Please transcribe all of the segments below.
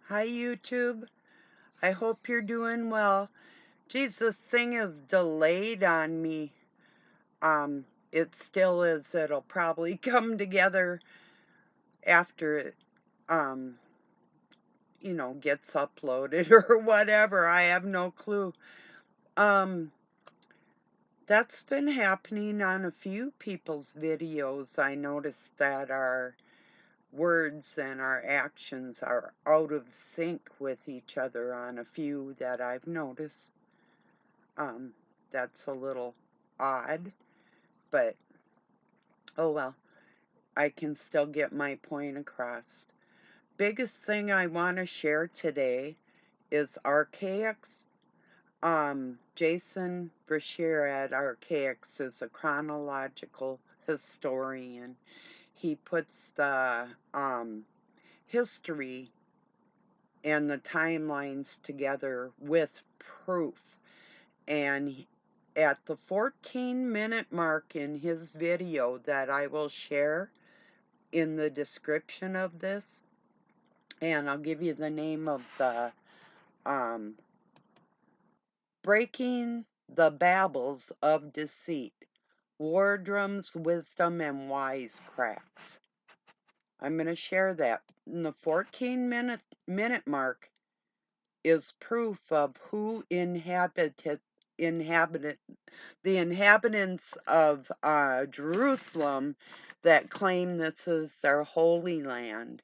Hi, YouTube. I hope you're doing well. Geez, this thing is delayed on me. It still is. It'll probably come together after it, um, gets uploaded or whatever. I have no clue. Um, that's been happening on a few people's videos. I noticed that our words and our actions are out of sync with each other on a few that I've noticed. Um, that's a little odd, but oh well, I can still get my point across. Biggest thing I want to share today is Archaics. Jason Brashear at Archaics is a chronological historian. He puts the history and the timelines together with proof. And at the 14-minute mark in his video that I will share in the description of this, and I'll give you the name of the Breaking the Babbles of Deceit, War Drums, Wisdom, and Wisecracks. I'm going to share that. In the 14-minute mark is proof of who inhabited the inhabitants of Jerusalem that claim this is their holy land,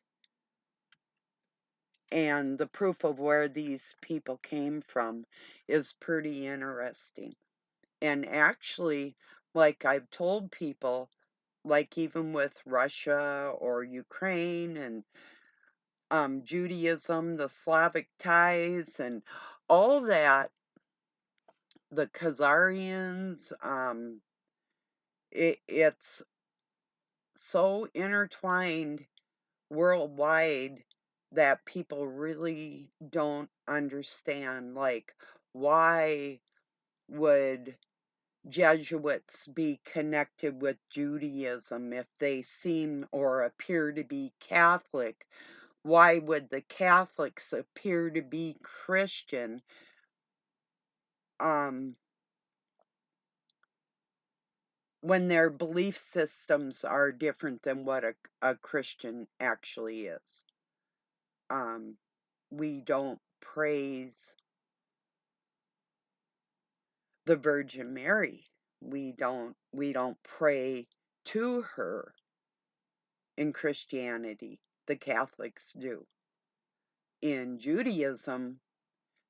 and the proof of where these people came from is pretty interesting. And actually, like I've told people, like even with Russia or Ukraine and Judaism, the Slavic ties, and all that, the Khazarians, it's so intertwined worldwide that people really don't understand. Like, why would Jesuits be connected with Judaism if they seem or appear to be Catholic? Why would the Catholics appear to be Christian? When their belief systems are different than what a Christian actually is. We don't praise the Virgin Mary. We don't pray to her in Christianity. The Catholics do. In Judaism,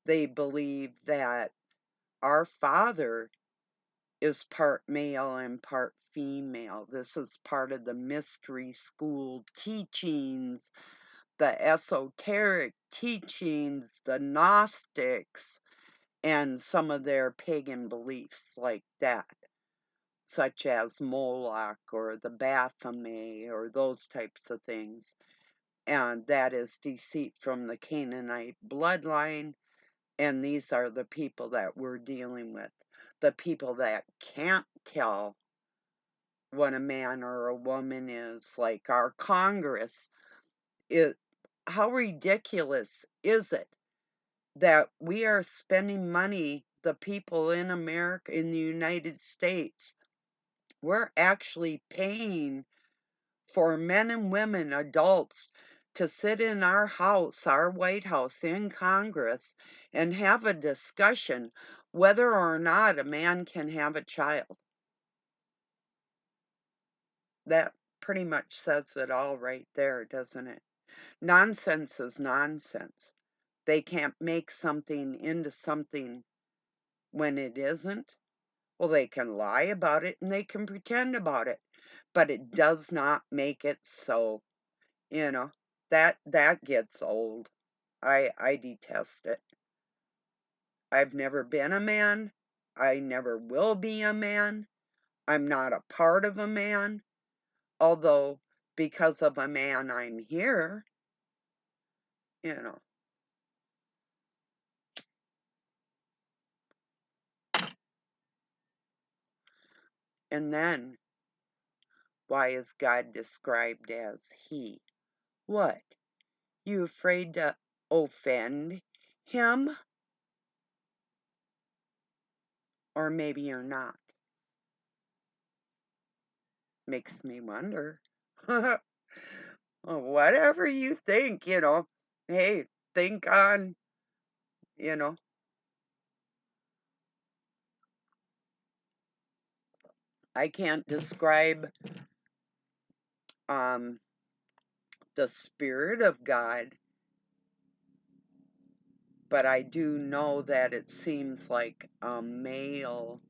they believe that our Father is part male and part female. This is part of the mystery school teachings, the esoteric teachings, the Gnostics, and some of their pagan beliefs like that, such as Moloch or the Baphomet or those types of things. And that is deceit from the Canaanite bloodline. And these are the people that we're dealing with. The people that can't tell what a man or a woman is, like our Congress. How ridiculous is it that we are spending money, the people in America, in the United States, we're actually paying for men and women, adults, to sit in our house, our White House, in Congress, and have a discussion whether or not a man can have a child. That pretty much says it all right there, doesn't it? Nonsense is nonsense. They can't make something into something when it isn't. Well, they can lie about it and they can pretend about it, but it does not make it so. You know, that gets old. I detest it. I've never been a man. I never will be a man. I'm not a part of a man. Although, because of a man, I'm here. You know. And then, why is God described as he? What? You afraid to offend him, or maybe you're not. Makes me wonder. Whatever you think, hey, think on, you know, I can't describe um, the Spirit of God, but I do know that it seems like a male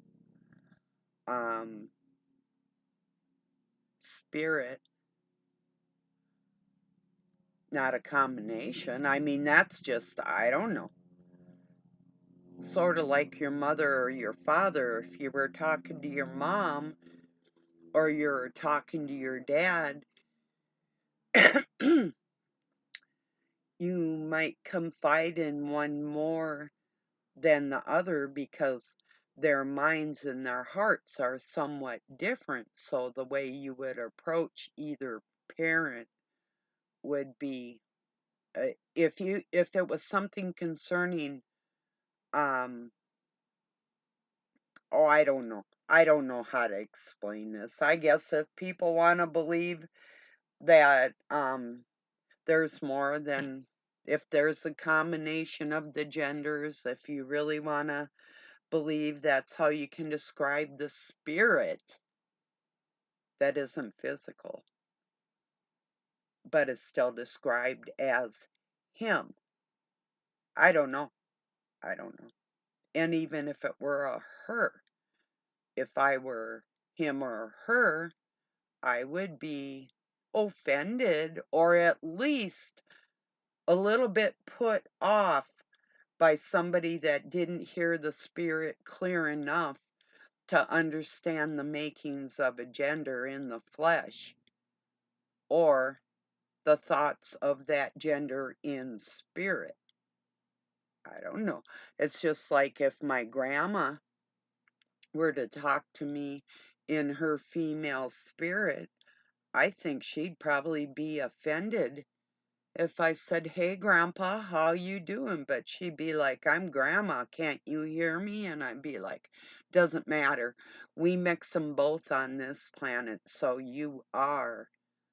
spirit, not a combination. I mean, that's just, I don't know. Sort of like your mother or your father. If you were talking to your mom or you're talking to your dad, you might confide in one more than the other because their minds and their hearts are somewhat different. So the way you would approach either parent would be if it was something concerning um oh, I don't know how to explain this. I guess if people want to believe that there's more than, if there's a combination of the genders, if you really want to believe that's how you can describe the spirit that isn't physical, but is still described as him. I don't know. I don't know. And even if it were a her, if I were him or her, I would be offended or at least a little bit put off by somebody that didn't hear the spirit clear enough to understand the makings of a gender in the flesh or the thoughts of that gender in spirit. I don't know. It's just like if my grandma were to talk to me in her female spirit, I think she'd probably be offended if I said, "Hey, Grandpa, how you doing?" But she'd be like, "I'm Grandma, can't you hear me?" And I'd be like, "Doesn't matter. We mix them both on this planet, so you are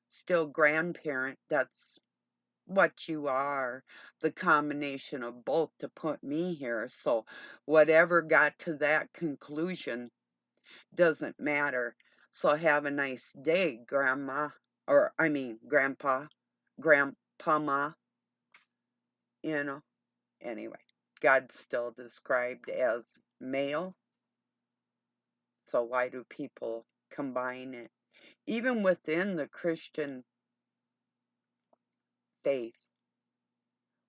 still grandparent. That's what you are, the combination of both to put me here. So whatever got to that conclusion doesn't matter. So have a nice day, Grandma, or I mean, Grandpa, Grandpa Ma, you know. Anyway, God's still described as male. So why do people combine it? Even within the Christian faith,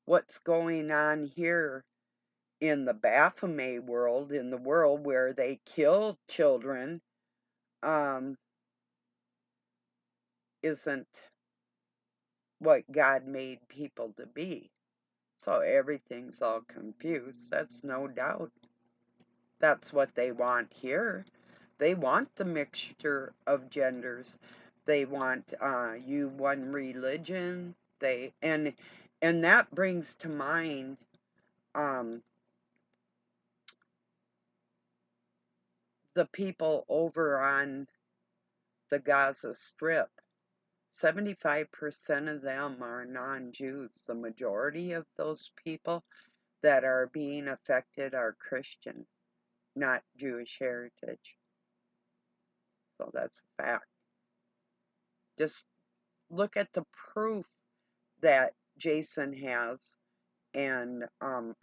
what's going on here in the Baphomet world, in the world where they kill children, isn't what God made people to be. So everything's all confused. That's no doubt. That's what they want here. They want the mixture of genders. They want you one religion. And that brings to mind the people over on the Gaza Strip. 75% of them are non-Jews. The majority of those people that are being affected are Christian, not Jewish heritage. So that's a fact. Just look at the proof that Jason has and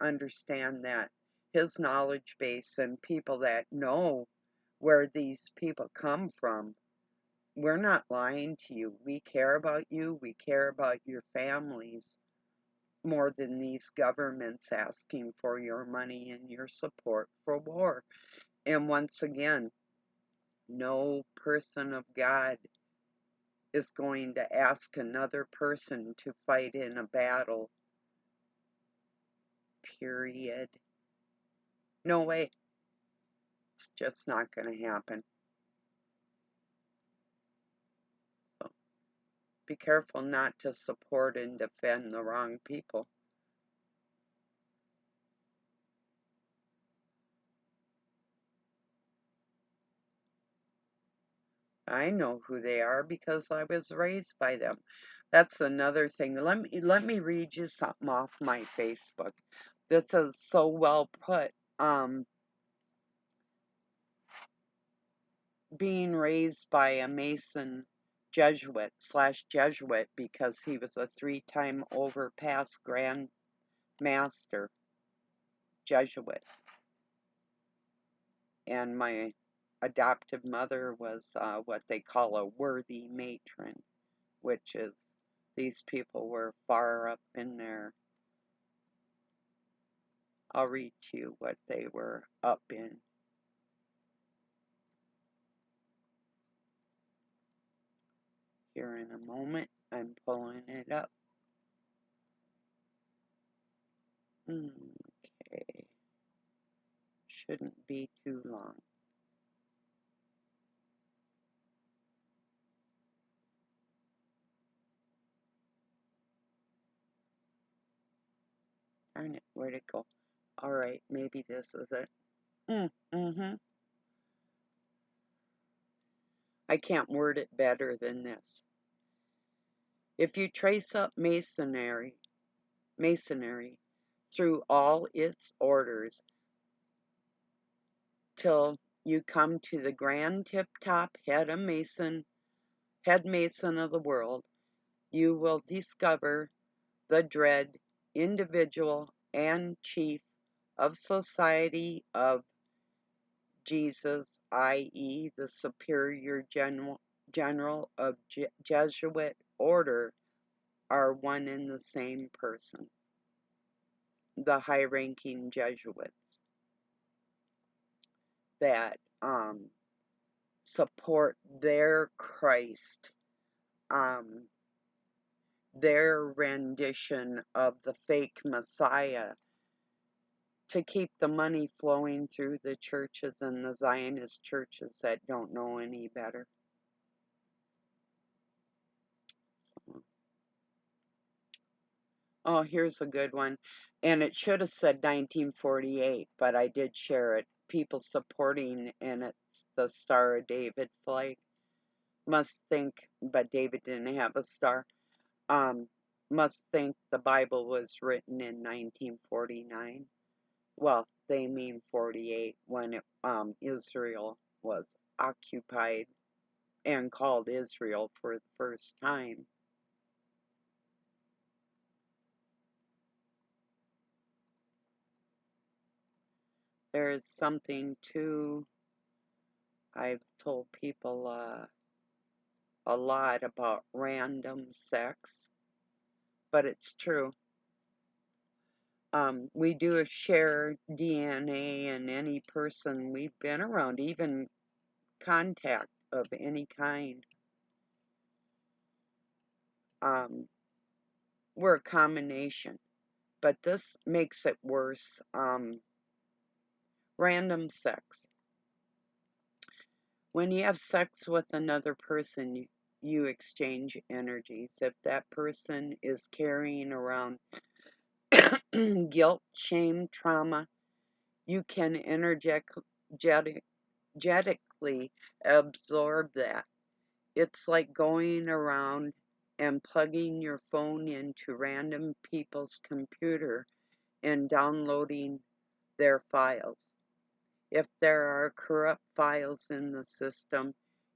understand that his knowledge base and people that know where these people come from, we're not lying to you. We care about you. We care about your families more than these governments asking for your money and your support for war. And once again, no person of God is going to ask another person to fight in a battle. Period. No way. It's just not going to happen. So be careful not to support and defend the wrong people. I know who they are because I was raised by them. That's another thing. Let me read you something off my Facebook. This is so well put. Being raised by a Mason Jesuit because he was a 3-time overpass Grand Master Jesuit. And my adoptive mother was what they call a worthy matron, which is these people were far up in there. I'll read to you what they were up in. Here in a moment, I'm pulling it up. Okay. Shouldn't be too long. Darn it, where'd it go? Alright, maybe this is it. I can't word it better than this. If you trace up masonry through all its orders till you come to the grand tip-top head mason of the world, you will discover the dread individual and chief of Society of Jesus, i.e., the superior general of Jesuit order, are one and the same person. The high-ranking Jesuits that support their Christ, their rendition of the fake Messiah to keep the money flowing through the churches and the Zionist churches that don't know any better. So, oh, here's a good one. And it should have said 1948, but I did share it. People supporting, and it's the Star of David flag. Must think, but David didn't have a star. Must think the Bible was written in 1949. Well, they mean 48 when Israel was occupied and called Israel for the first time. There is something too, I've told people a lot about random sex, but it's true. We do share DNA in any person we've been around, even contact of any kind. We're a combination, but this makes it worse. Random sex. When you have sex with another person, you exchange energies. If that person is carrying around guilt, shame, trauma, you can energetically absorb that. It's like going around and plugging your phone into random people's computer and downloading their files. If there are corrupt files in the system,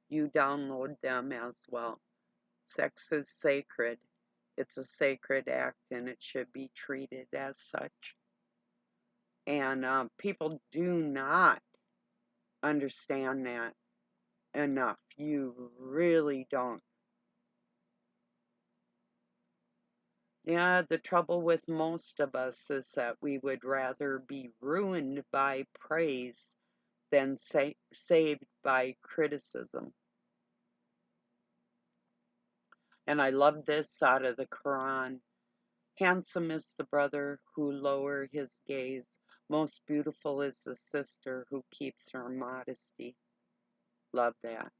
you download them as well. Sex is sacred. It's a sacred act and it should be treated as such. And people do not understand that enough. You really don't. Yeah, the trouble with most of us is that we would rather be ruined by praise than saved by criticism. And I love this out of the Quran. Handsome is the brother who lower his gaze. Most beautiful is the sister who keeps her modesty. Love that.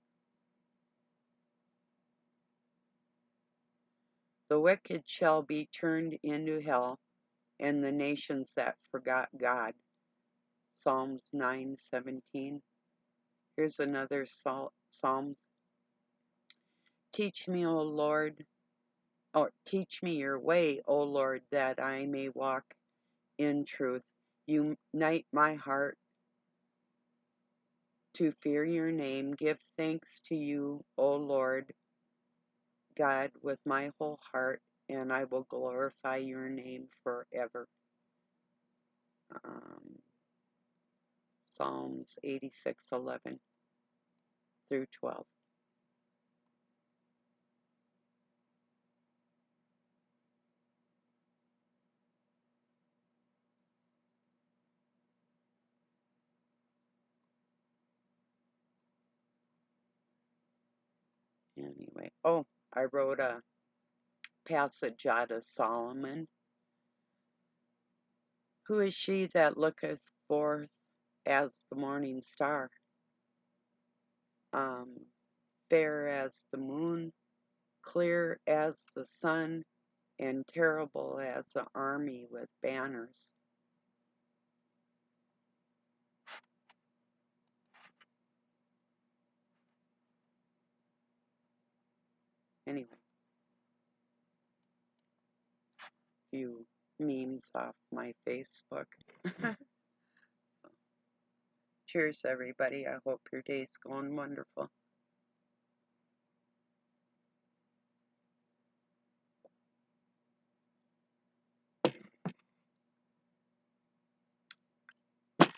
The wicked shall be turned into hell, and the nations that forgot God. Psalms 9:17. Here's another Psalms. Teach me, O Lord, or teach me your way, O Lord, that I may walk in truth. Unite my heart to fear your name. Give thanks to you, O Lord God, with my whole heart, and I will glorify your name forever. Psalms 86:11 through 12. Anyway, I wrote a passage out of Solomon. Who is she that looketh forth as the morning star, fair as the moon, clear as the sun, and terrible as an army with banners? Anyway, few memes off my Facebook. Cheers, everybody. I hope your day's going wonderful.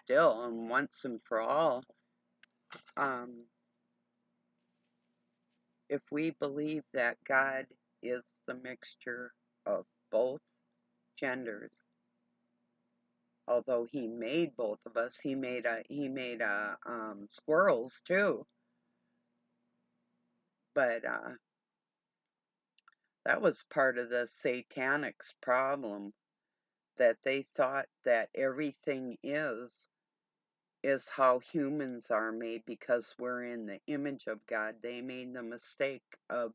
Still, and once and for all, if we believe that God is the mixture of both genders, although he made both of us, he made squirrels too, but that was part of the Satanics' problem, that they thought that everything is how humans are made because we're in the image of God. They made the mistake of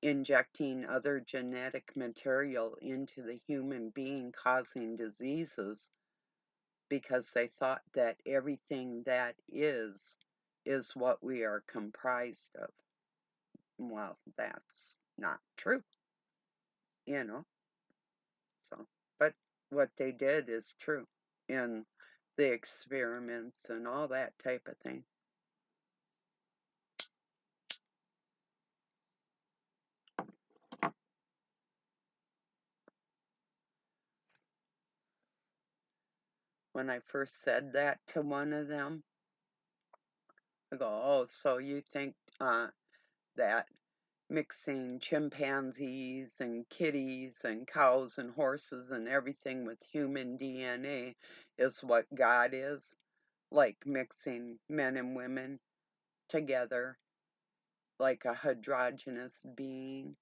injecting other genetic material into the human being, causing diseases, because they thought that everything that is what we are comprised of. Well, that's not true, you know. So, but what they did is true in the experiments and all that type of thing. When I first said that to one of them, I go, "Oh, so you think that mixing chimpanzees and kitties and cows and horses and everything with human DNA is what God is? Like mixing men and women together like a heterogeneous being?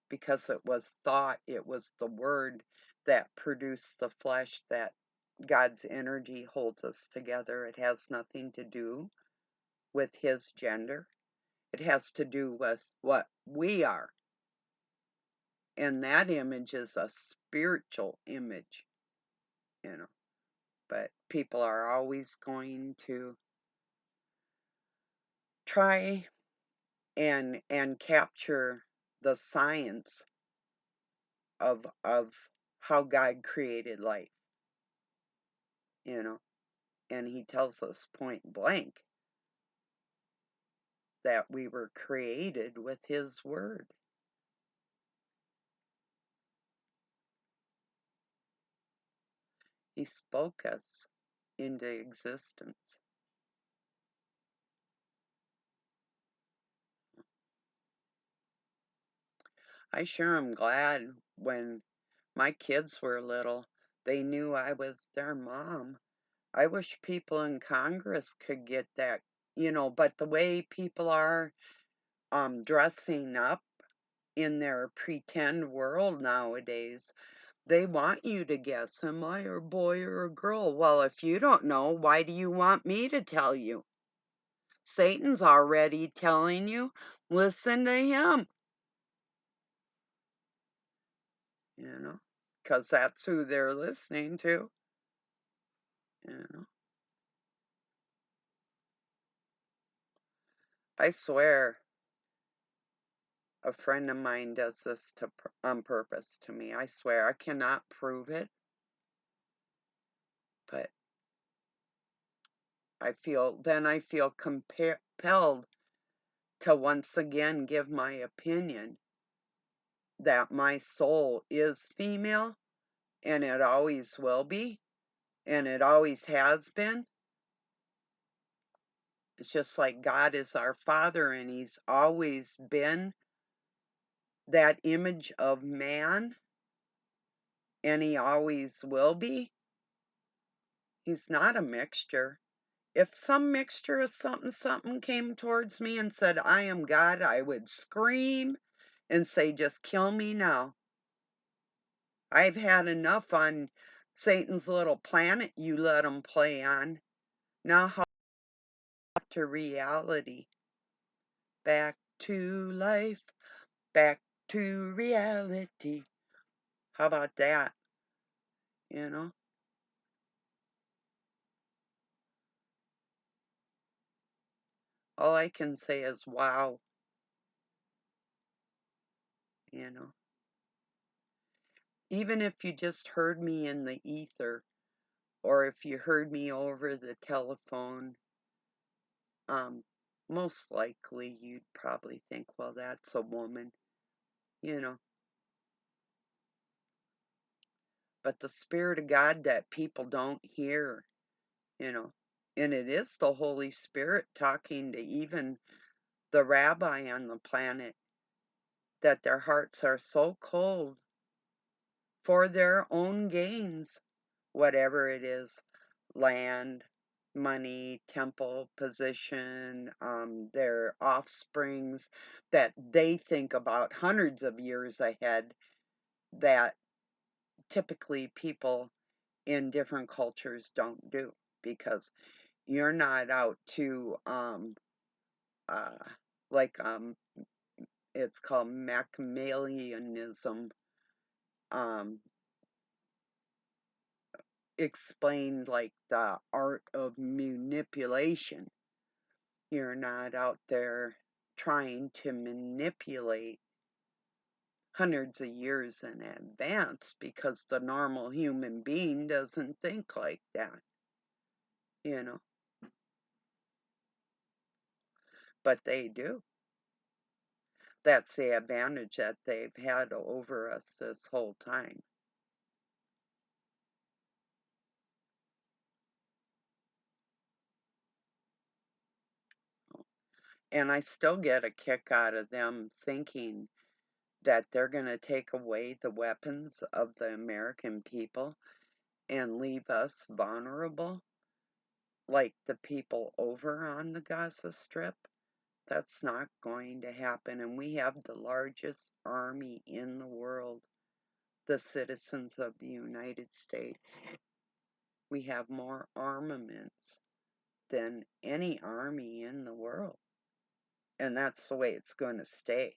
Because it was thought, it was the word that produced the flesh, that God's energy holds us together. It has nothing to do with his gender. It has to do with what we are. And that image is a spiritual image, you know. But people are always going to try and capture the science of how God created life, you know. And he tells us point blank that we were created with his word. He spoke us into existence. I sure am glad when my kids were little, they knew I was their mom. I wish people in Congress could get that, you know, but the way people are dressing up in their pretend world nowadays, they want you to guess, am I a boy or a girl? Well, if you don't know, why do you want me to tell you? Satan's already telling you. Listen to him, you know, because that's who they're listening to, you know. I swear, A friend of mine does this on purpose to me. I swear, I cannot prove it, but I feel compelled to once again give my opinion that my soul is female, and it always will be, and it always has been. It's just like God is our Father, and He's always been that image of man, and He always will be. He's not a mixture. If some mixture of something came towards me and said, I am God, I would scream and say, just kill me now. I've had enough on Satan's little planet you let him play on. Now, how to reality? Back to life, back to reality. How about that? You know? All I can say is, wow. You know? Even if you just heard me in the ether, or if you heard me over the telephone, most likely you'd probably think, well, that's a woman, you know. But the Spirit of God that people don't hear, you know, and it is the Holy Spirit talking to even the rabbi on the planet, that their hearts are so cold for their own gains, whatever it is, land, money, temple, position, their offsprings, that they think about hundreds of years ahead, that typically people in different cultures don't do, because you're not out to uh like it's called Machiavellianism, um explained like the art of manipulation. You're not out there trying to manipulate hundreds of years in advance, because the normal human being doesn't think like that, you know, but they do. That's the advantage that they've had over us this whole time. And I still get a kick out of them thinking that they're going to take away the weapons of the American people and leave us vulnerable, like the people over on the Gaza Strip. That's not going to happen. And we have the largest army in the world, the citizens of the United States. We have more armaments than any army in the world. And that's the way it's going to stay.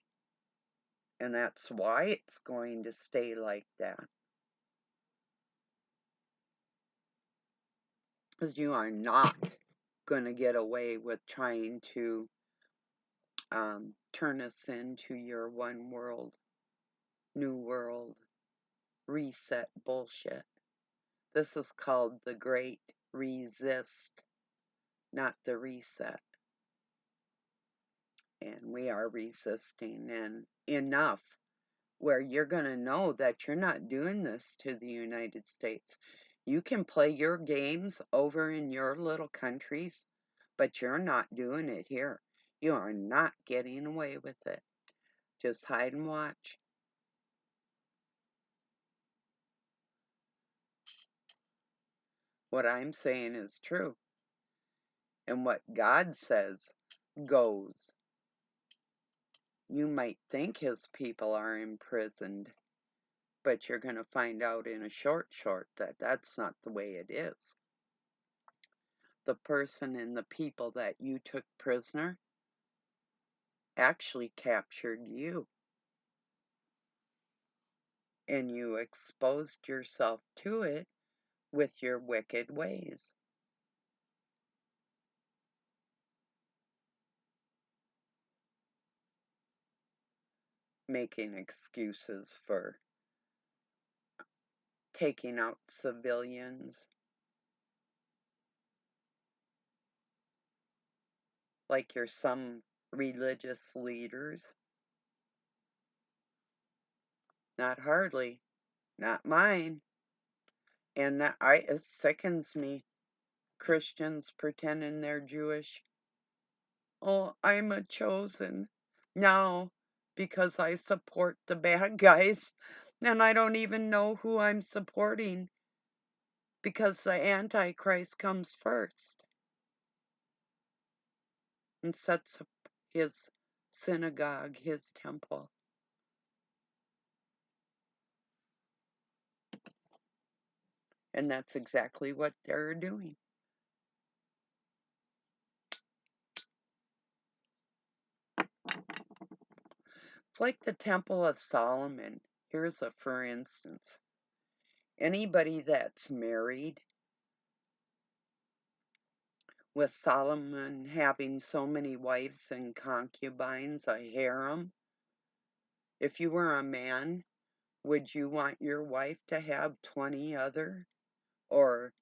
And that's why it's going to stay like that. Because you are not going to get away with trying to turn us into your one world, new world, reset bullshit. This is called the Great Resist, not the reset. And we are resisting, and enough where you're going to know that you're not doing this to the United States. You can play your games over in your little countries, but you're not doing it here. You are not getting away with it. Just hide and watch. What I'm saying is true. And what God says goes. You might think his people are imprisoned, but you're going to find out in a short that that's not the way it is. The person and the people that you took prisoner actually captured you, and you exposed yourself to it with your wicked ways. making excuses for taking out civilians. Like you're some religious leaders. Not hardly. Not mine. And it sickens me. Christians pretending they're Jewish. Oh, I'm a chosen. Now, because I support the bad guys, and I don't even know who I'm supporting because the Antichrist comes first and sets up his synagogue, his temple. And that's exactly what they're doing. It's like the Temple of Solomon. Here's a for instance. Anybody that's married, with Solomon having so many wives and concubines, a harem, if you were a man, would you want your wife to have 20 other or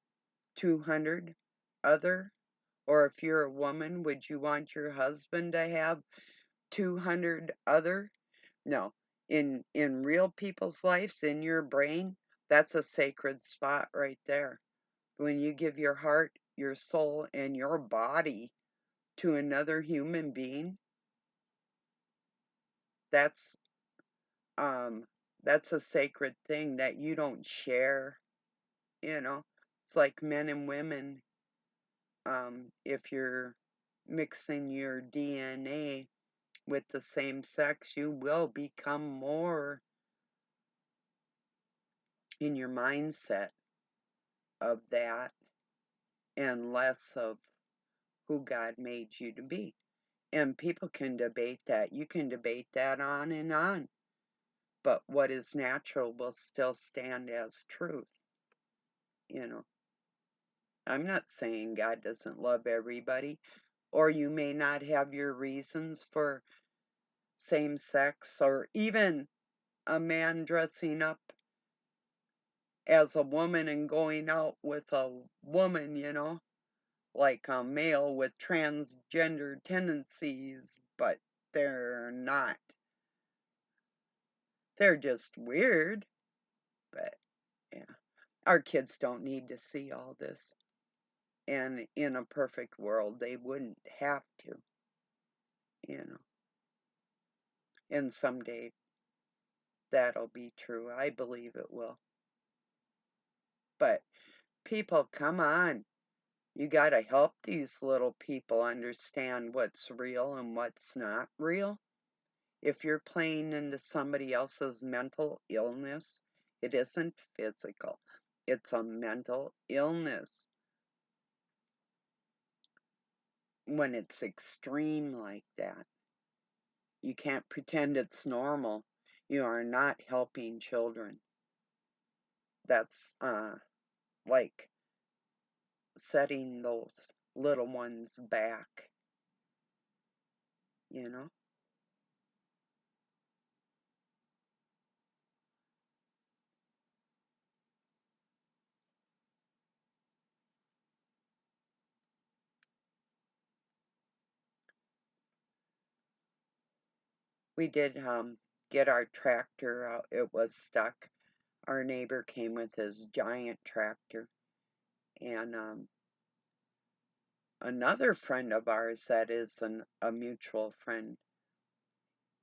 200 other? Or if you're a woman, would you want your husband to have 200 other? No. In real people's lives, in your brain, that's a sacred spot right there. When you give your heart, your soul, and your body to another human being, that's that's a sacred thing that you don't share, you know. It's like men and women. If you're mixing your DNA with the same sex, you will become more in your mindset of that and less of who God made you to be. And people can debate that. You can debate that on and on. But what is natural will still stand as truth, you know. I'm not saying God doesn't love everybody, or you may not have your reasons for same sex, or even a man dressing up as a woman and going out with a woman, you know, like a male with transgender tendencies, but they're not. They're just weird, but yeah. Our kids don't need to see all this. And in a perfect world, they wouldn't have to, you know. And someday that'll be true. I believe it will. But people, come on. You got to help these little people understand what's real and what's not real. If you're playing into somebody else's mental illness, it isn't physical, it's a mental illness. When it's extreme like that, you can't pretend it's normal. You are not helping children. That's like setting those little ones back, you know? We did get our tractor out. It was stuck. Our neighbor came with his giant tractor, and another friend of ours that is a mutual friend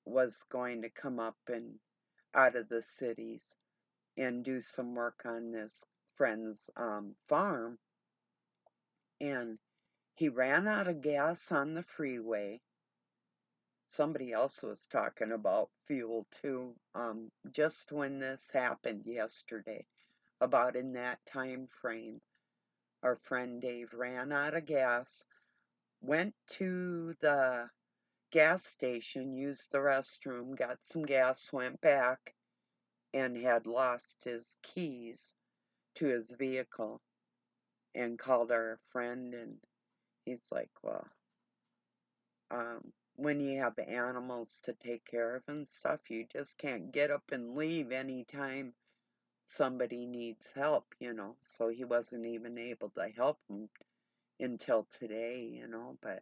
was going to come up and out of the cities and do some work on this friend's farm, and he ran out of gas on the freeway. Somebody else was talking about fuel too, just when this happened yesterday, about in that time frame. Our friend Dave ran out of gas, went to the gas station, used the restroom, got some gas, went back, and had lost his keys to his vehicle, and called our friend, and he's like, well, when you have animals to take care of and stuff, you just can't get up and leave anytime somebody needs help, you know. So he wasn't even able to help him until today, you know. But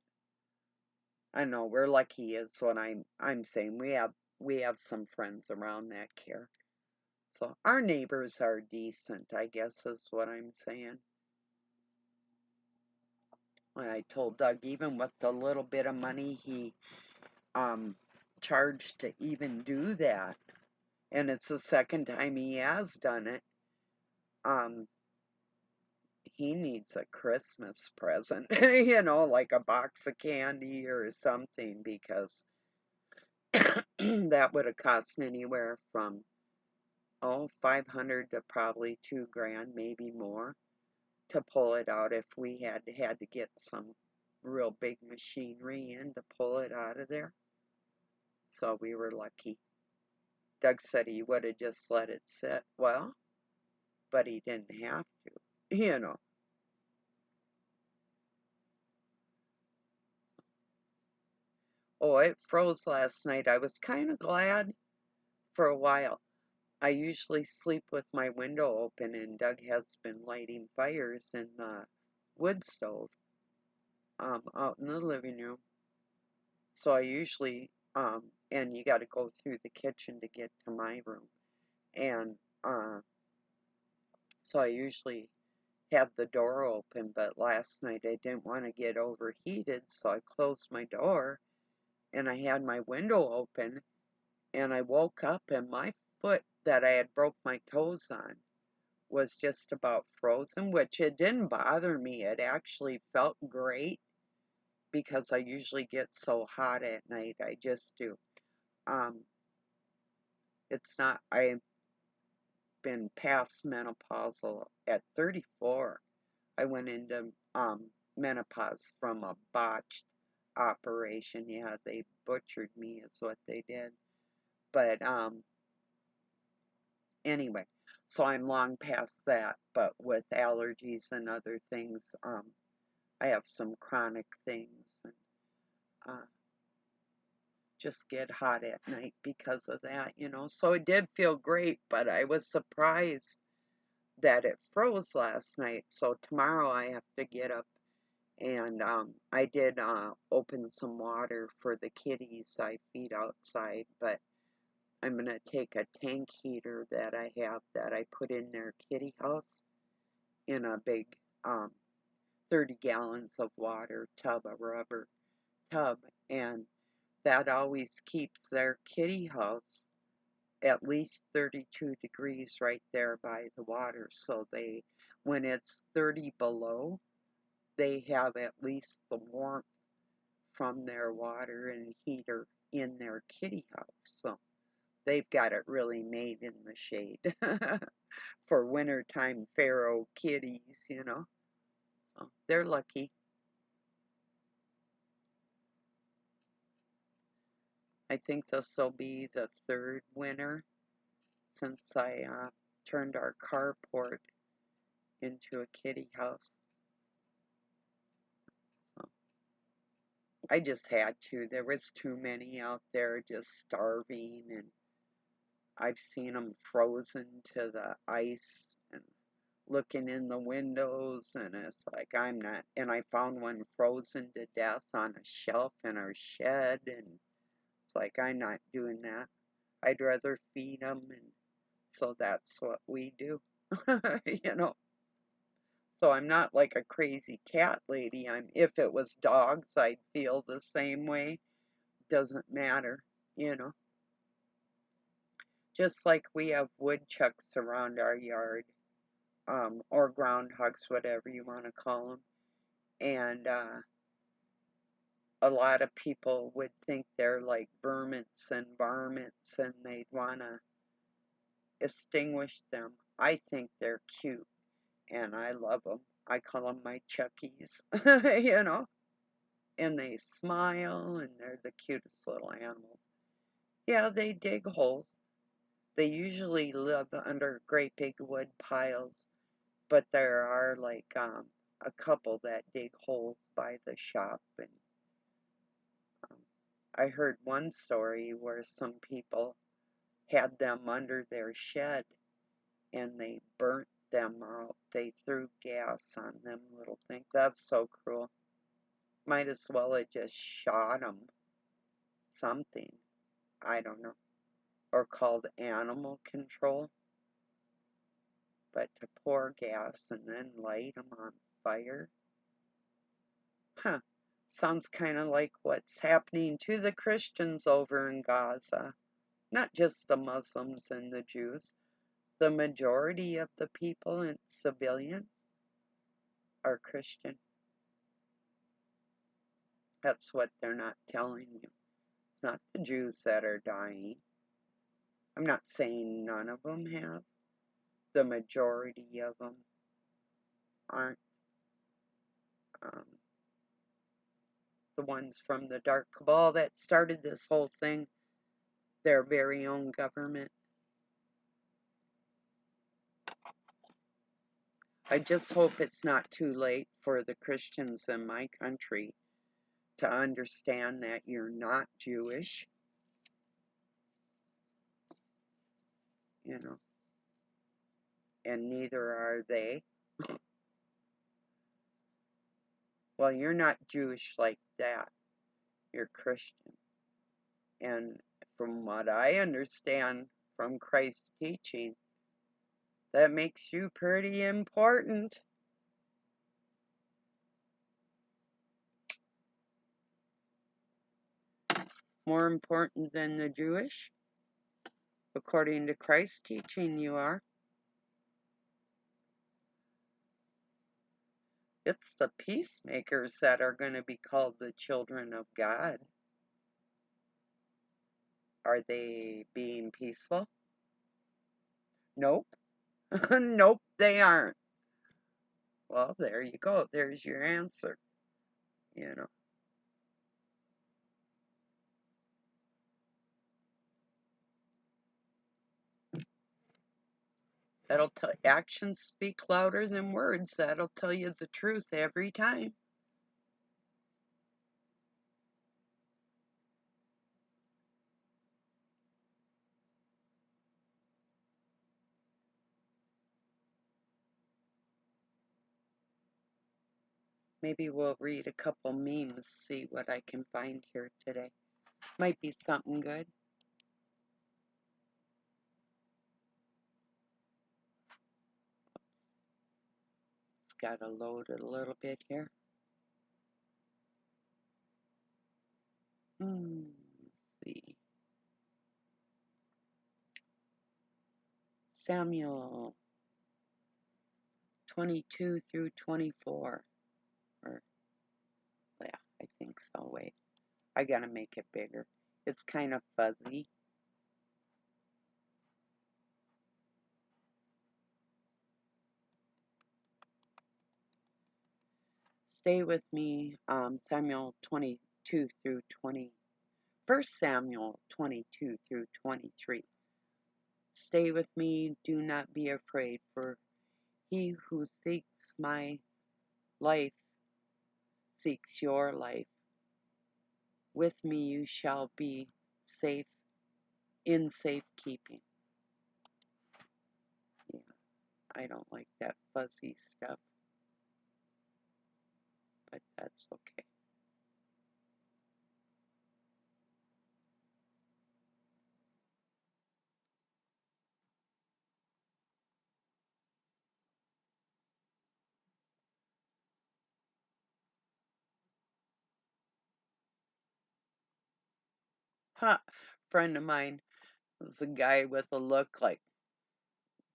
I know we're lucky is what I'm saying. We have some friends around that care. So our neighbors are decent, I guess is what I'm saying. I told Doug even with the little bit of money he charged to even do that, and it's the second time he has done it, he needs a Christmas present, you know, like a box of candy or something, because that would have cost anywhere from 500 to probably $2,000, maybe more, to pull it out if we had to get some real big machinery in to pull it out of there. So we were lucky. Doug said he would have just let it sit. Well, but he didn't have to, you know. Oh, it froze last night. I was kind of glad for a while. I usually sleep with my window open, and Doug has been lighting fires in the wood stove out in the living room. So I usually, and you got to go through the kitchen to get to my room. And so I usually have the door open, but last night I didn't want to get overheated, so I closed my door and I had my window open, and I woke up and my foot that I had broke my toes on was just about frozen, which it didn't bother me. It actually felt great because I usually get so hot at night. I just do. Um, it's not, I've been past menopausal at 34. I went into menopause from a botched operation. Yeah, they butchered me, is what they did. But anyway, so I'm long past that. But with allergies and other things, I have some chronic things, and just get hot at night because of that, you know. So it did feel great, but I was surprised that it froze last night. So tomorrow I have to get up, and I did open some water for the kitties I feed outside, but I'm going to take a tank heater that I have that I put in their kitty house in a big 30 gallons of water tub, a rubber tub, and that always keeps their kitty house at least 32 degrees right there by the water. So when it's 30 below, they have at least the warmth from their water and heater in their kitty house. So they've got it really made in the shade for wintertime Pharaoh kitties, you know. So they're lucky. I think this will be the third winter since I turned our carport into a kitty house. So I just had to. There was too many out there just starving, and I've seen them frozen to the ice and looking in the windows, and it's like I'm not. And I found one frozen to death on a shelf in our shed, and it's like I'm not doing that. I'd rather feed them, and so that's what we do, you know. So I'm not like a crazy cat lady. If it was dogs, I'd feel the same way. Doesn't matter, you know. Just like we have woodchucks around our yard, or groundhogs, whatever you want to call them. And a lot of people would think they're like vermins and varmints, and they'd want to extinguish them. I think they're cute, and I love them. I call them my Chuckies, you know. And they smile, and they're the cutest little animals. Yeah, they dig holes. They usually live under great big wood piles, but there are like a couple that dig holes by the shop, and um, I heard one story where some people had them under their shed and they burnt them out. They threw gas on them little things. That's so cruel. Might as well have just shot them. Something. I don't know. Or called animal control. But to pour gas and then light them on fire? Huh. Sounds kind of like what's happening to the Christians over in Gaza. Not just the Muslims and the Jews. The majority of the people and civilians are Christian. That's what they're not telling you. It's not the Jews that are dying. I'm not saying none of them have. The majority of them aren't. The ones from the Dark Cabal that started this whole thing, their very own government. I just hope it's not too late for the Christians in my country to understand that you're not Jewish, you know, and neither are they. Well, you're not Jewish like that. You're Christian. And from what I understand from Christ's teaching, that makes you pretty important. More important than the Jewish? According to Christ's teaching, you are. It's the peacemakers that are going to be called the children of God. Are they being peaceful? Nope. Nope, they aren't. Well, there you go. There's your answer. You know. That'll tell actions speak louder than words. That'll tell you the truth every time. Maybe we'll read a couple memes, see what I can find here today. Might be something good. It's got to load it a little bit here. Let's see. Samuel 22 through 24. Or, yeah, I think so. Wait, I gotta make it bigger. It's kind of fuzzy. Stay with me, Samuel 22 through 20. 1 Samuel 22 through 23. Stay with me, do not be afraid, for he who seeks my life seeks your life. With me you shall be safe, in safekeeping. Yeah, I don't like that fuzzy stuff, but that's okay. Ha! Friend of mine was a guy with a look like,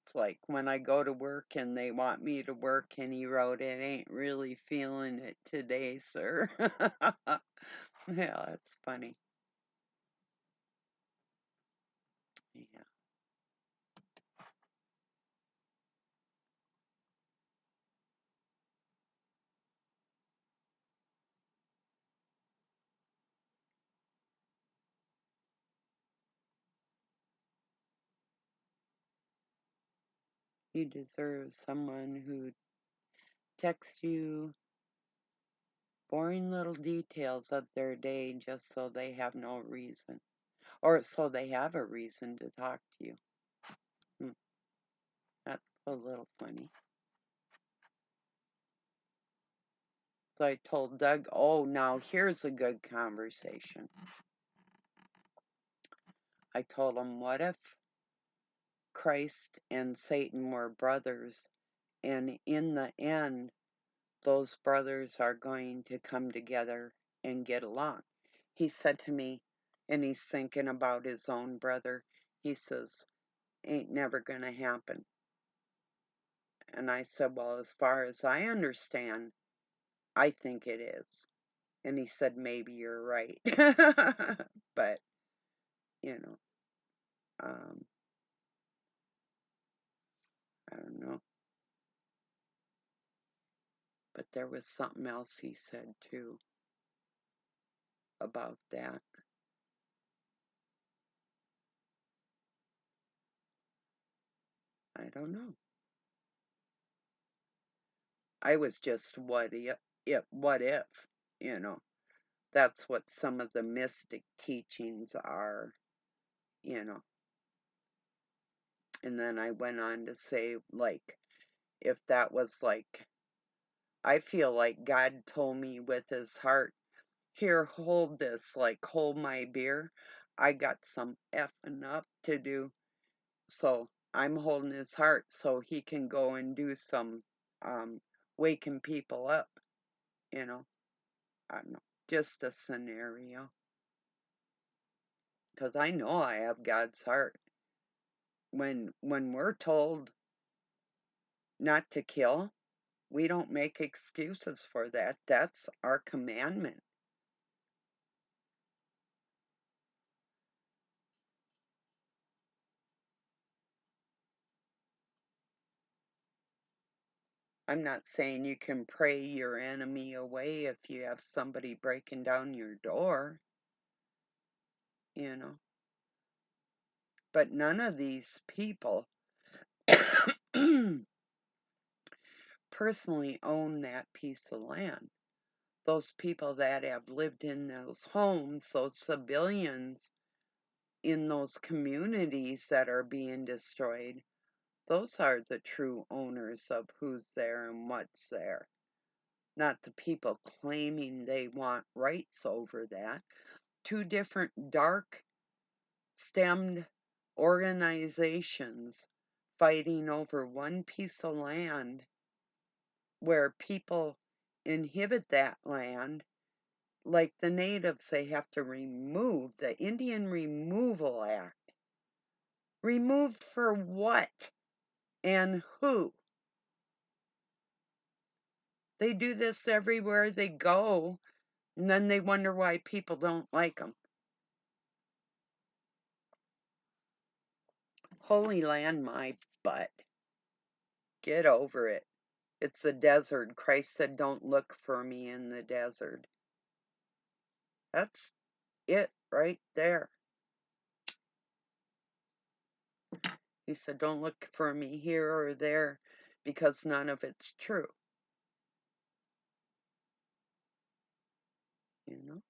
it's like when I go to work and they want me to work, and he wrote, "It ain't really feeling it today, sir." Yeah, that's funny. Yeah. You deserve someone who texts you Boring little details of their day just so they have no reason. Or so they have a reason to talk to you. That's a little funny. So I told Doug, oh, now here's a good conversation. I told him, what if Christ and Satan were brothers, and in the end, those brothers are going to come together and get along? He said to me, and he's thinking about his own brother, he says, ain't never going to happen. And I said, well, as far as I understand, I think it is. And he said, maybe you're right. But, you know, I don't know. But there was something else he said, too, about that. I don't know. I was just, what if, you know. That's what some of the mystic teachings are, you know. And then I went on to say, like, if that was like, I feel like God told me with his heart, here, hold this, like, hold my beer. I got some effing up to do. So I'm holding his heart so he can go and do some waking people up, you know. I don't know, just a scenario. Because I know I have God's heart. When we're told not to kill, we don't make excuses for that. That's our commandment. I'm not saying you can pray your enemy away if you have somebody breaking down your door, you know. But none of these people personally own that piece of land. Those people that have lived in those homes, those civilians in those communities that are being destroyed, those are the true owners of who's there and what's there. Not the people claiming they want rights over that. Two different dark stemmed organizations fighting over one piece of land where people inhabit that land. Like the natives, they have to remove the Indian Removal Act. Removed for what and who? They do this everywhere they go, and then they wonder why people don't like them. Holy Land, my butt. Get over it. It's a desert. Christ said, don't look for me in the desert. That's it right there. He said, don't look for me here or there because none of it's true. You know?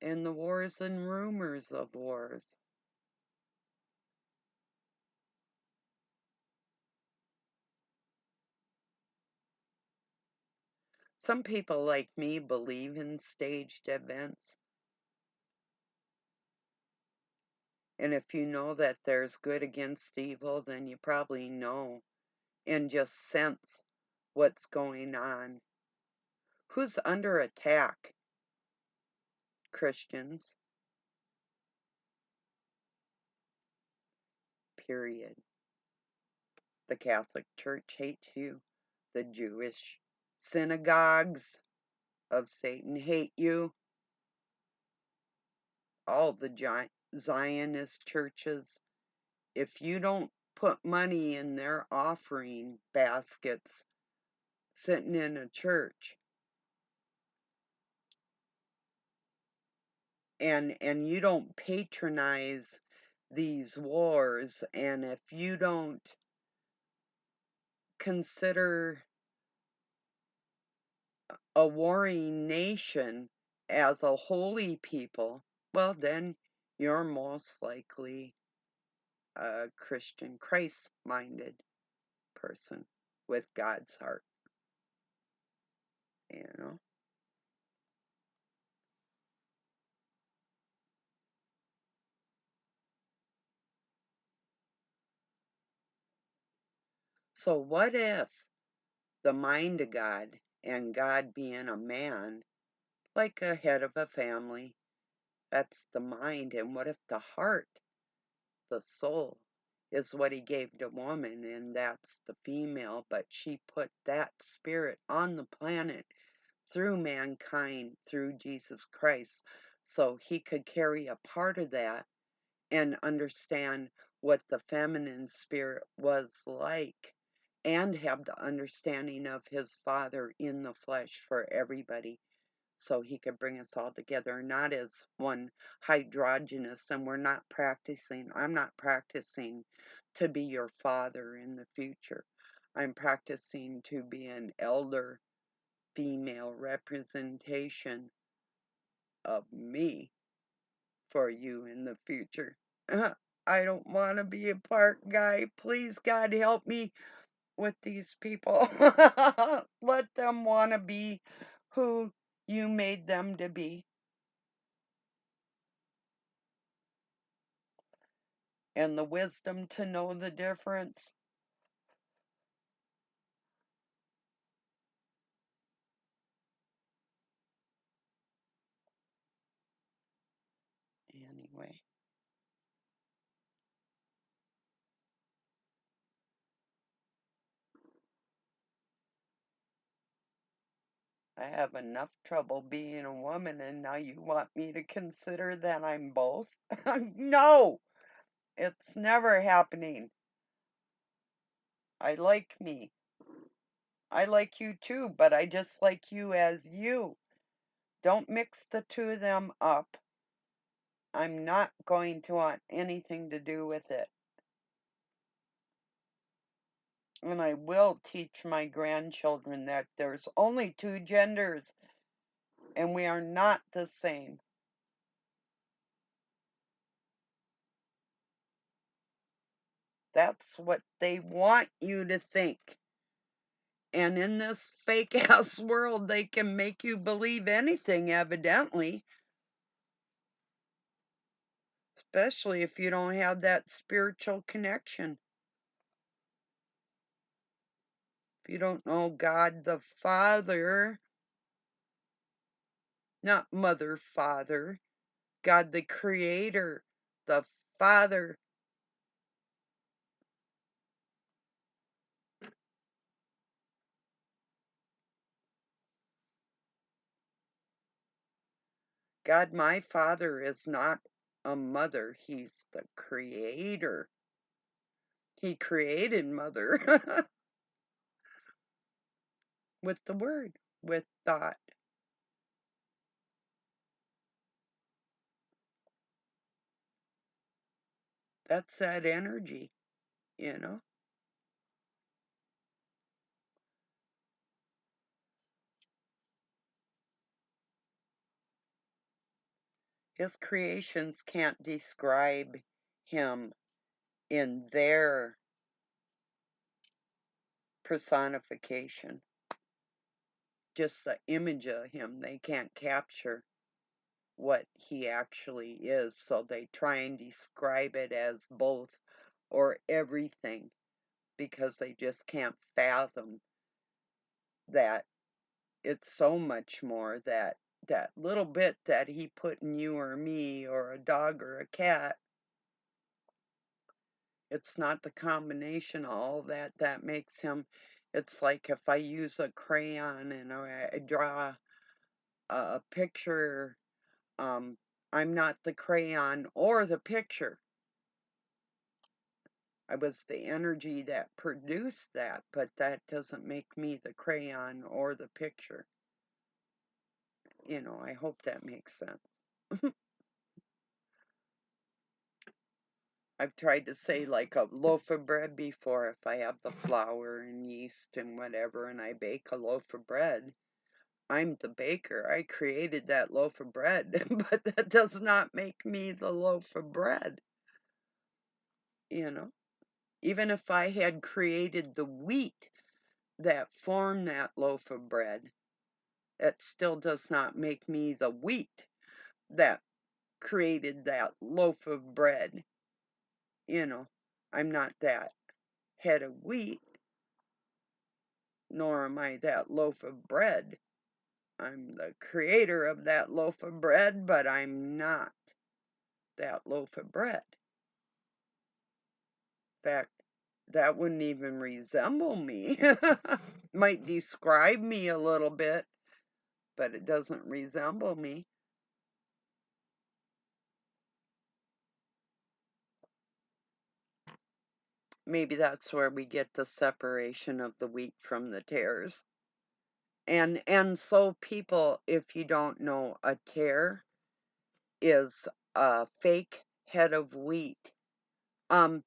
And the wars and rumors of wars. Some people like me believe in staged events. And if you know that there's good against evil, then you probably know and just sense what's going on. Who's under attack? Christians. Period. The Catholic Church hates you. The Jewish synagogues of Satan hate you. All the Zionist churches. If you don't put money in their offering baskets sitting in a church, and you don't patronize these wars, and if you don't consider a warring nation as a holy people, well, then you're most likely a Christian, Christ-minded person with God's heart, you know? So what if the mind of God and God being a man, like a head of a family, that's the mind, and what if the heart, the soul, is what he gave to woman, and that's the female, but she put that spirit on the planet through mankind, through Jesus Christ, so he could carry a part of that and understand what the feminine spirit was like and have the understanding of his father in the flesh for everybody, so he could bring us all together, not as one hydrogenous. And I'm not practicing to be your father in the future. I'm practicing to be an elder female representation of me for you in the future. I don't want to be a park guy. Please, God, help me with these people. Let them want to be who you made them to be. And the wisdom to know the difference. Anyway, I have enough trouble being a woman, and now you want me to consider that I'm both? No, it's never happening. I like me. I like you too, but I just like you as you. Don't mix the two of them up. I'm not going to want anything to do with it. And I will teach my grandchildren that there's only two genders and we are not the same. That's what they want you to think. And in this fake ass world, they can make you believe anything, evidently. Especially if you don't have that spiritual connection. If you don't know God the Father, not Mother, Father, God the Creator, the Father. God, my Father, is not a mother, He's the Creator. He created Mother with the Word, with thought. That's that energy, you know? His creations can't describe Him in their personification. Just the image of Him, they can't capture what He actually is, so they try and describe it as both or everything because they just can't fathom that it's so much more, that that little bit that he put in you or me or a dog or a cat, it's not the combination of all that that makes him. It's like if I use a crayon and I draw a picture, I'm not the crayon or the picture. I was the energy that produced that, but that doesn't make me the crayon or the picture. I hope that makes sense. I've tried to say like a loaf of bread before. If I have the flour and yeast and whatever, and I bake a loaf of bread, I'm the baker. I created that loaf of bread, but that does not make me the loaf of bread, you know? Even if I had created the wheat that formed that loaf of bread, that still does not make me the wheat that created that loaf of bread. You know, I'm not that head of wheat, nor am I that loaf of bread. I'm the creator of that loaf of bread, but I'm not that loaf of bread. In fact, that wouldn't even resemble me. Might describe me a little bit, but it doesn't resemble me. Maybe that's where we get the separation of the wheat from the tares. And so people, if you don't know, a tare is a fake head of wheat. Um,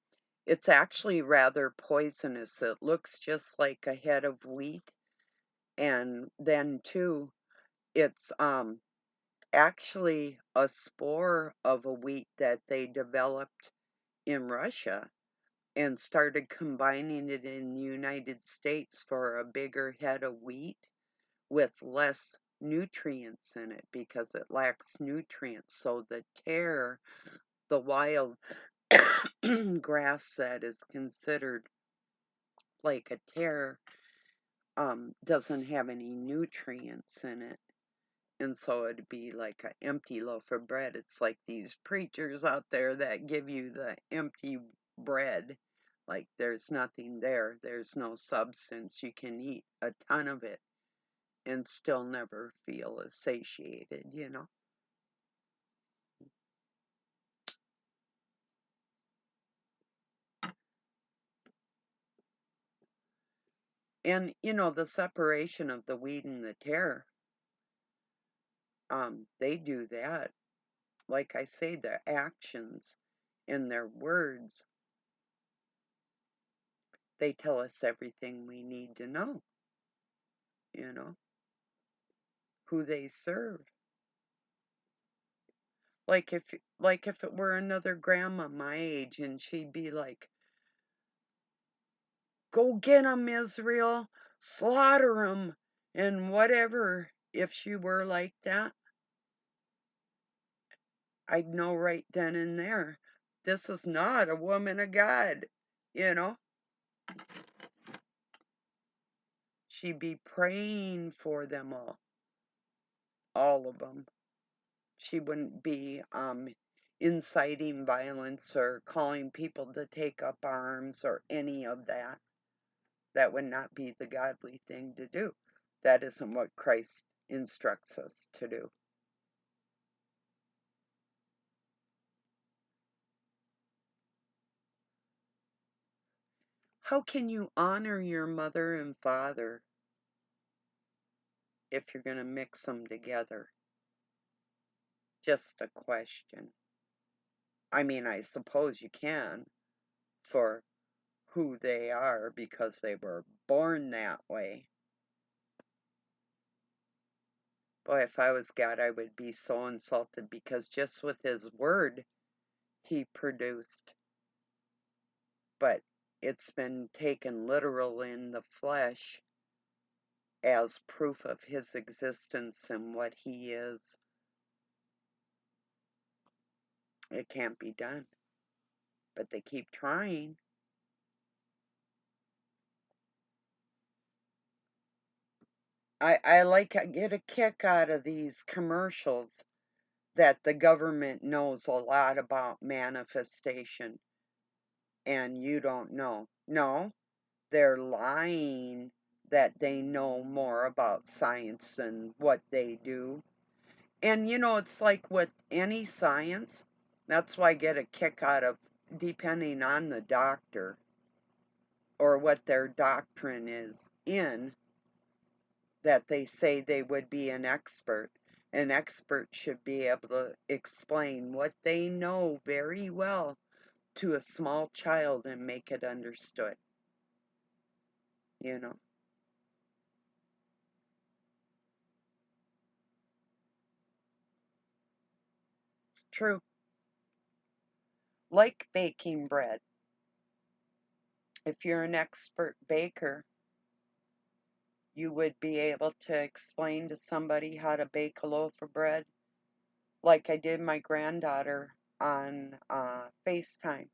it's actually rather poisonous. It looks just like a head of wheat, and then too, it's actually a spore of a wheat that they developed in Russia and started combining it in the United States for a bigger head of wheat with less nutrients in it because it lacks nutrients. So the tare, the wild grass that is considered like a tare, doesn't have any nutrients in it. And so it'd be like an empty loaf of bread. It's like these preachers out there that give you the empty bread. Like there's nothing there. There's no substance. You can eat a ton of it and still never feel satiated, you know? And, you know, the separation of the wheat and the tare, they do that. Like I say, their actions and their words, they tell us everything we need to know, you know, who they serve. Like if it were another grandma my age and she'd be like, "Go get 'em, Israel, slaughter 'em," and whatever. If she were like that, I'd know right then and there, this is not a woman of God, you know? She'd be praying for them all of them. She wouldn't be inciting violence or calling people to take up arms or any of that. That would not be the godly thing to do. That isn't what Christ instructs us to do. How can you honor your mother and father if you're going to mix them together? Just a question. I mean, I suppose you can for who they are because they were born that way. Boy, if I was God, I would be so insulted because just with his word he produced, but it's been taken literal in the flesh as proof of his existence and what he is. It can't be done, but they keep trying. I get a kick out of these commercials that the government knows a lot about manifestation and you don't know. No, they're lying that they know more about science than what they do. And you know, it's like with any science, that's why I get a kick out of, depending on the doctor or what their doctrine is in, that they say they would be an expert. An expert should be able to explain what they know very well to a small child and make it understood, you know. True. Like baking bread. If you're an expert baker, you would be able to explain to somebody how to bake a loaf of bread, like I did my granddaughter on FaceTime.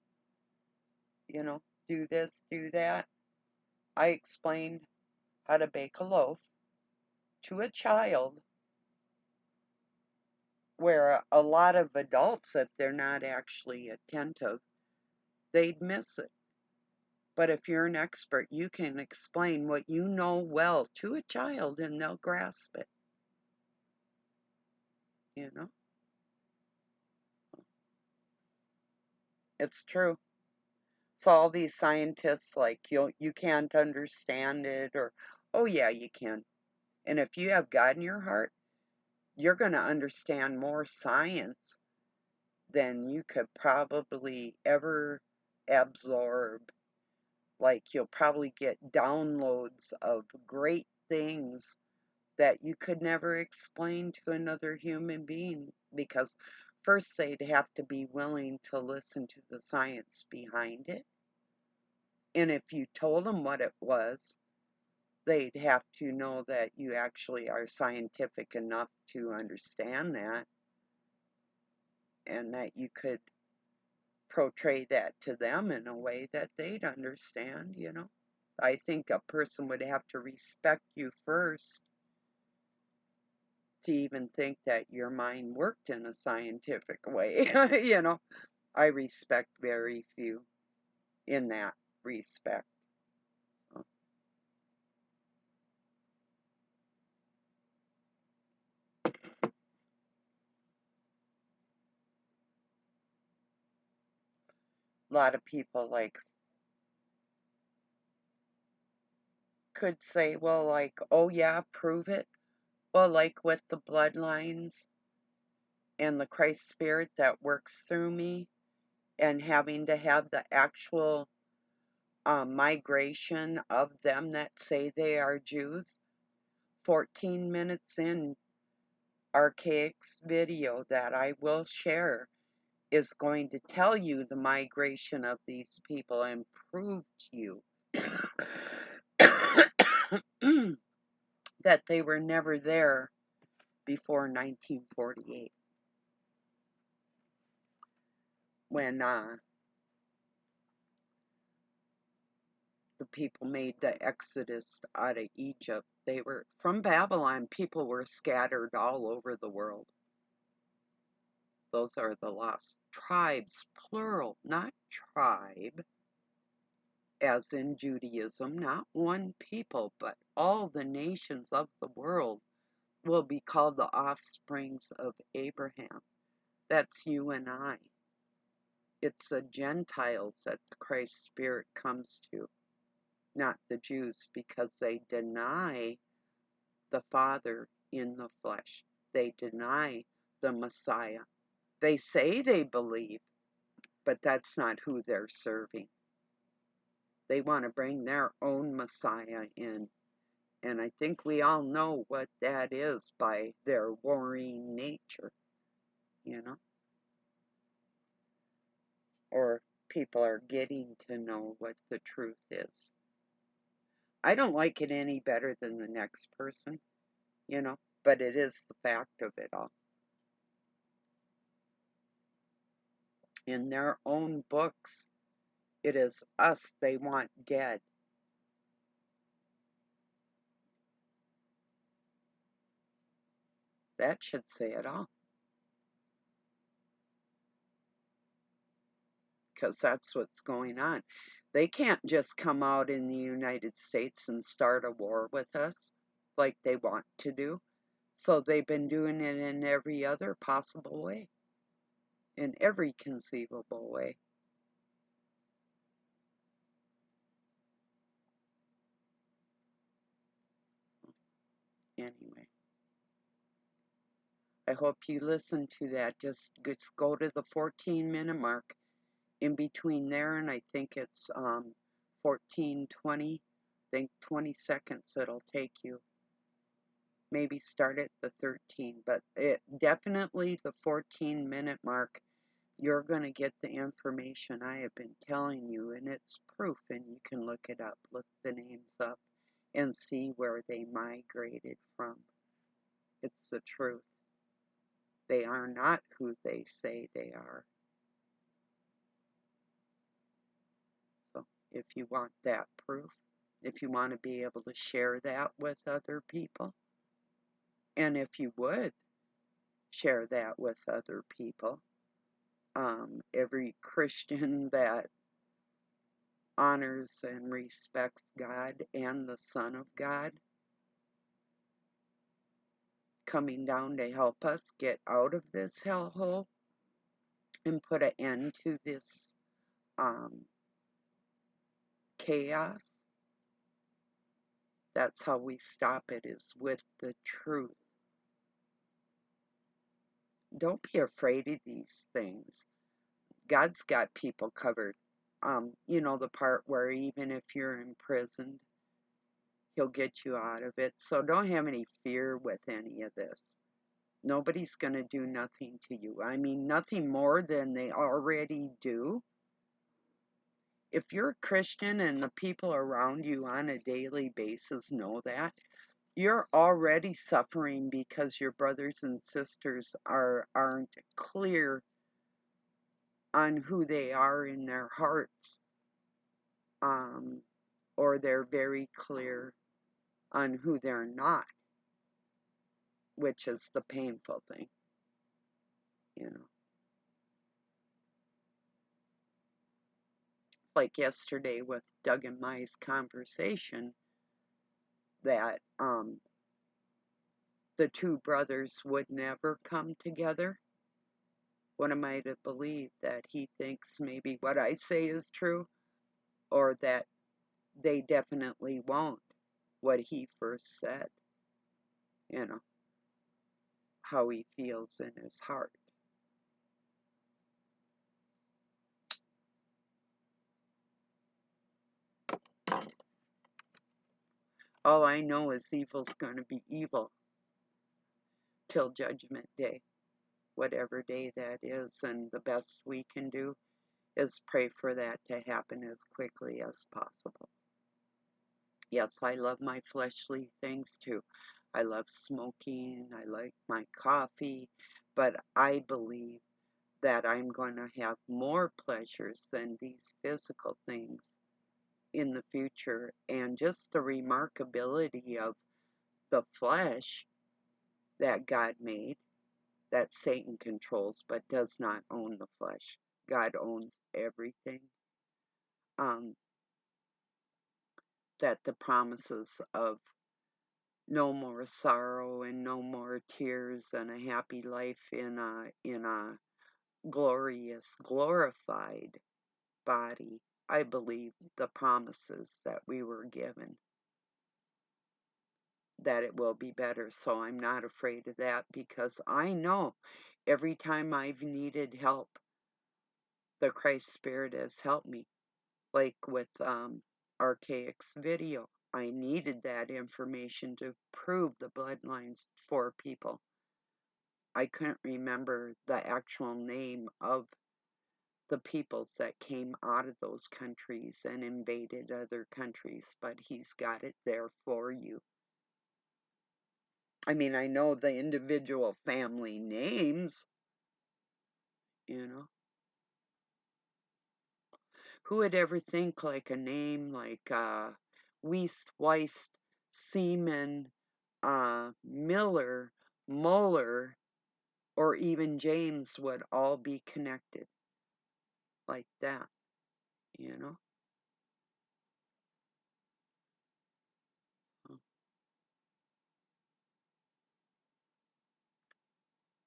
You know, do this, do that. I explained how to bake a loaf to a child, where a lot of adults, if they're not actually attentive, they'd miss it. But if you're an expert, you can explain what you know well to a child and they'll grasp it, you know? It's true. So all these scientists, like, you can't understand it, or, oh yeah, you can. And if you have God in your heart, you're going to understand more science than you could probably ever absorb. Like, you'll probably get downloads of great things that you could never explain to another human being, because first they'd have to be willing to listen to the science behind it. And if you told them what it was, they'd have to know that you actually are scientific enough to understand that, and that you could portray that to them in a way that they'd understand, you know. I think a person would have to respect you first to even think that your mind worked in a scientific way. You know, I respect very few in that respect. A lot of people, like, could say, well, like, oh yeah, prove it. Well, like with the bloodlines and the Christ spirit that works through me, and having to have the actual migration of them that say they are Jews. 14 minutes in, Archaic's video that I will share is going to tell you the migration of these people and prove to you that they were never there before 1948, when the people made the exodus out of Egypt. They were from Babylon. People were scattered all over the world. Those are the lost tribes, plural, not tribe, as in Judaism, not one people, but all the nations of the world will be called the offsprings of Abraham. That's you and I. It's the Gentiles that the Christ Spirit comes to, not the Jews, because they deny the Father in the flesh. They deny the Messiah. They say they believe, but that's not who they're serving. They want to bring their own Messiah in. And I think we all know what that is by their warring nature, you know? Or people are getting to know what the truth is. I don't like it any better than the next person, you know, but it is the fact of it all. In their own books, it is us they want dead. That should say it all. Because that's what's going on. They can't just come out in the United States and start a war with us like they want to do. So they've been doing it in every other possible way, in every conceivable way. Anyway, I hope you listen to that. Just go to the 14-minute mark. In between there, and I think it's 14:20. I think 20 seconds it'll take you. maybe start at the 13, but it definitely the 14-minute mark, you're going to get the information I have been telling you, and it's proof, and you can look it up, look the names up, and see where they migrated from. It's the truth. They are not who they say they are. So if you want that proof, if you want to be able to share that with other people, and if you would share that with other people, every Christian that honors and respects God and the Son of God coming down to help us get out of this hellhole and put an end to this chaos. That's how we stop it, is with the truth. Don't be afraid of these things. God's got people covered. You know, the part where even if you're imprisoned, He'll get you out of it. So don't have any fear with any of this. Nobody's going to do nothing to you. I mean, nothing more than they already do. If you're a Christian and the people around you on a daily basis know that, you're already suffering because your brothers and sisters aren't clear on who they are in their hearts, or they're very clear on who they're not, which is the painful thing, you know. Like yesterday with Doug and Mai's conversation, that the two brothers would never come together. What am I to believe? That he thinks maybe what I say is true, or that they definitely won't, what he first said, you know, how he feels in his heart. All I know is evil's going to be evil till Judgment Day, whatever day that is, and the best we can do is pray for that to happen as quickly as possible. Yes, I love my fleshly things too. I love smoking, I like my coffee, but I believe that I'm going to have more pleasures than these physical things in the future. And just the remarkability of the flesh that God made, that Satan controls but does not own the flesh. God owns everything. That the promises of no more sorrow and no more tears and a happy life in a glorious, glorified body. I believe the promises that we were given, that it will be better. So I'm not afraid of that, because I know every time I've needed help, the Christ Spirit has helped me. Like with Archaic's video, I needed that information to prove the bloodlines for people. I couldn't remember the actual name of the peoples that came out of those countries and invaded other countries, but he's got it there for you. I mean, I know the individual family names, you know. Who would ever think like a name like Weist, Weist, Seaman, Miller, Muller, or even James would all be connected like that, you know?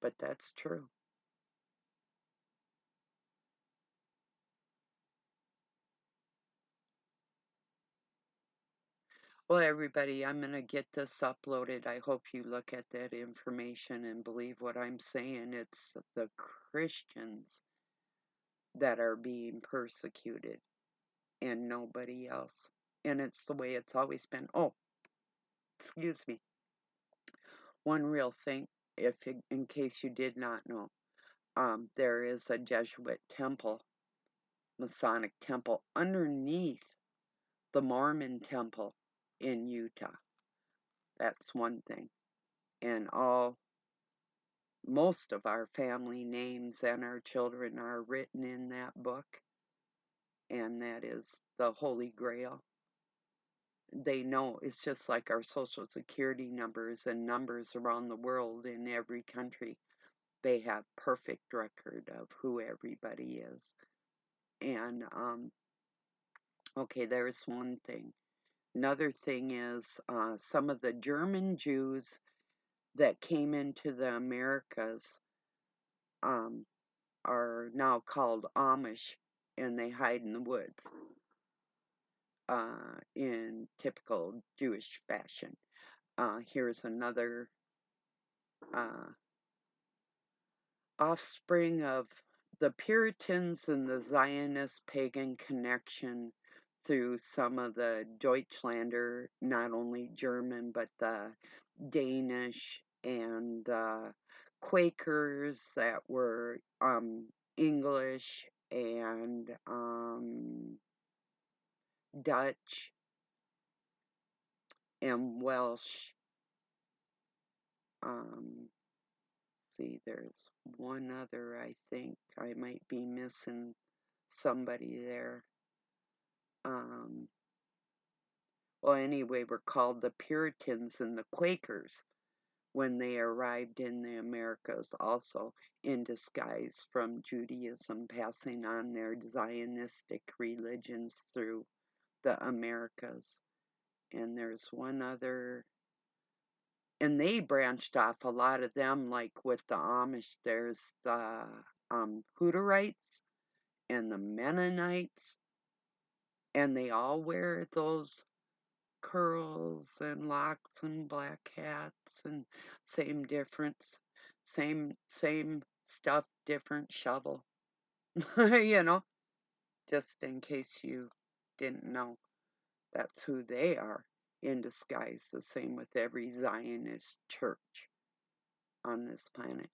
But that's true. Well, everybody, I'm going to get this uploaded. I hope you look at that information and believe what I'm saying. It's the Christians that are being persecuted and nobody else. And it's the way it's always been. Oh, excuse me. one real thing, in case you did not know, there is a Jesuit temple, Masonic temple, underneath the Mormon temple in Utah. That's one thing. And most of our family names and our children are written in that book, and that is the Holy Grail. They know it's just like our social security numbers and numbers around the world in every country. They have perfect record of who everybody is. And okay, there's one thing. Another thing is some of the German Jews that came into the Americas are now called Amish, and they hide in the woods in typical Jewish fashion. Here's another offspring of the Puritans and the Zionist pagan connection through some of the Deutschlander, not only German, but the Danish and the Quakers that were English and Dutch and Welsh. See, there's one other, I think. I might be missing somebody there. Well, anyway, were called the Puritans and the Quakers when they arrived in the Americas, also in disguise from Judaism, passing on their Zionistic religions through the Americas. And there's one other, and they branched off, a lot of them, like with the Amish. There's the Hutterites and the Mennonites, and they all wear those curls and locks and black hats, and same difference, same stuff, different shovel. You know, just in case you didn't know, that's who they are in disguise. The same with every Zionist church on this planet.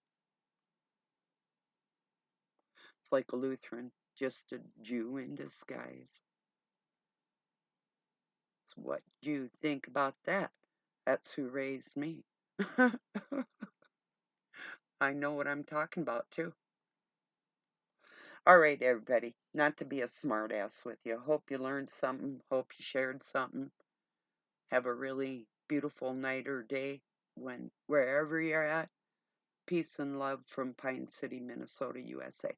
It's like a Lutheran, just a Jew in disguise. So what do you think about that? That's who raised me. I know what I'm talking about, too. All right, everybody. Not to be a smartass with you. Hope you learned something. Hope you shared something. Have a really beautiful night or day wherever you're at. Peace and love from Pine City, Minnesota, USA.